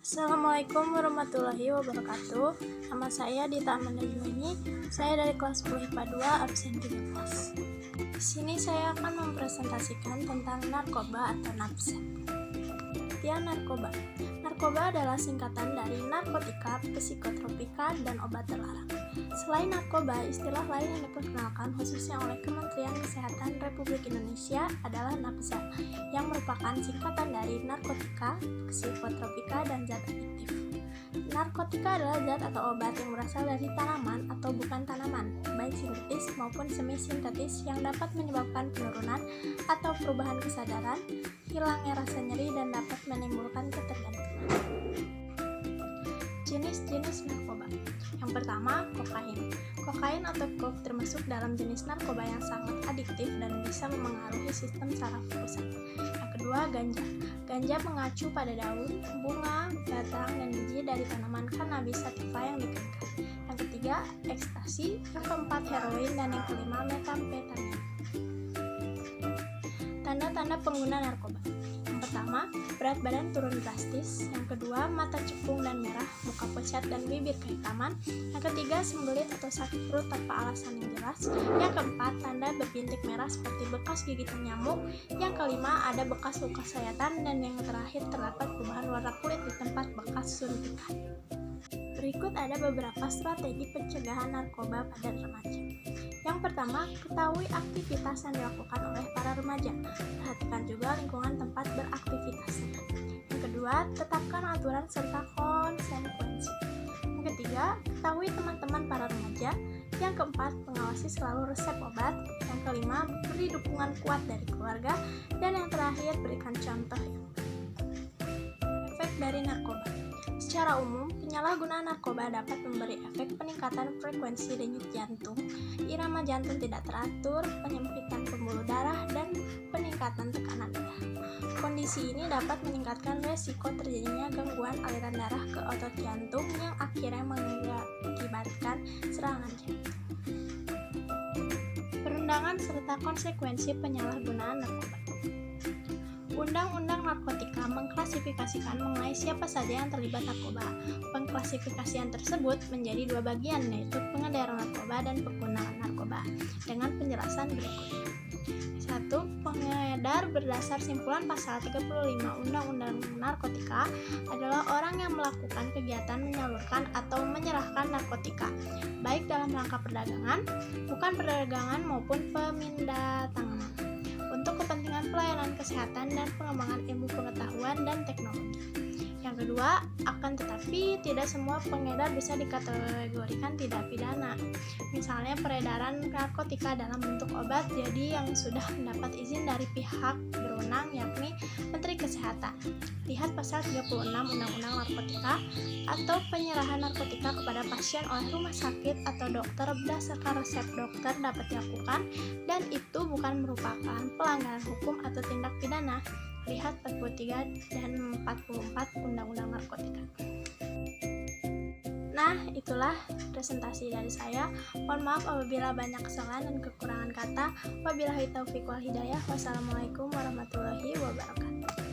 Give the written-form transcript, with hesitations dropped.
Assalamualaikum warahmatullahi wabarakatuh. Nama saya Dita Amanda Juweni. Saya dari kelas 10 IPA 2, absen 13. Di sini saya akan mempresentasikan tentang narkoba atau NAPSET. Pengertian narkoba. Narkoba adalah singkatan dari narkotika, psikotropika, dan obat terlarang. Selain narkoba, istilah lain yang diperkenalkan khususnya oleh Kementerian Kesehatan Republik Indonesia adalah NAPZAT, yang merupakan singkatan dari narkotika, psikotropika, dan zat adiktif. Narkotika adalah zat atau obat yang berasal dari tanaman atau bukan tanaman, baik sintetis maupun semi-sintetis, yang dapat menyebabkan penurunan atau perubahan kesadaran, hilangnya rasa nyeri, dan dapat menimbulkan ketergantungan. Jenis-jenis narkoba. Yang pertama, kokain. Kokain atau coke termasuk dalam jenis narkoba yang sangat adiktif dan bisa memengaruhi sistem saraf pusat. Yang kedua, ganja. Ganja mengacu pada daun, bunga, batang, dan biji dari tanaman cannabis sativa yang dikeringkan. Yang ketiga, ekstasi. Yang keempat, heroin. Dan yang kelima, metamfetamin. Tanda-tanda pengguna narkoba. Pertama, berat badan turun drastis. Yang kedua, mata cekung dan merah, muka pucat dan bibir kehitaman. Yang ketiga, sembelit atau sakit perut tanpa alasan yang jelas. Yang keempat, tanda berbintik merah seperti bekas gigitan nyamuk. Yang kelima, ada bekas luka sayatan. Dan yang terakhir, terdapat perubahan warna kulit di tempat bekas suntikan. Berikut ada beberapa strategi pencegahan narkoba pada remaja. Yang pertama, ketahui aktivitas yang dilakukan oleh para remaja. Perhatikan juga lingkungan tempat beraktivitasnya. Yang kedua, tetapkan aturan serta konsekuensi. Yang ketiga, ketahui teman-teman para remaja. Yang keempat, pengawasi selalu resep obat. Yang kelima, beri dukungan kuat dari keluarga. Dan yang terakhir, berikan contoh yang baik. Efek dari narkoba. Secara umum, penyalahgunaan narkoba dapat memberi efek peningkatan frekuensi denyut jantung, irama jantung tidak teratur, penyempitan pembuluh darah, dan peningkatan tekanan darah. Kondisi ini dapat meningkatkan resiko terjadinya gangguan aliran darah ke otot jantung yang akhirnya mengakibatkan serangan jantung. Perundangan serta konsekuensi penyalahgunaan narkoba. Undang-Undang Narkotika mengklasifikasikan mengenai siapa saja yang terlibat narkoba. Pengklasifikasian tersebut menjadi dua bagian, yaitu pengedar narkoba dan pengguna narkoba, dengan penjelasan berikut. 1. Pengedar berdasar simpulan pasal 35 Undang-Undang Narkotika adalah orang yang melakukan kegiatan menyalurkan atau menyerahkan narkotika, baik dalam rangka perdagangan, bukan perdagangan maupun pemindatanganan, untuk kepentingan pelayanan kesehatan dan pengembangan ilmu pengetahuan dan teknologi. Yang kedua, akan tetapi tidak semua pengedar bisa dikategorikan tidak pidana. Misalnya peredaran narkotika dalam bentuk obat jadi yang sudah mendapat izin dari pihak berwenang, yakni Menteri Kesehatan. Lihat pasal 36 Undang-Undang Narkotika. Atau penyerahan narkotika kepada pasien oleh rumah sakit atau dokter berdasarkan resep dokter dapat dilakukan, dan itu bukan merupakan pelanggaran hukum atau tindak pidana. Lihat 43 dan 44 Undang-Undang Narkotika. Nah, itulah presentasi dari saya. Mohon maaf apabila banyak kesalahan dan kekurangan kata. Wabillahi taufiq wal hidayah. Wassalamualaikum warahmatullahi wabarakatuh.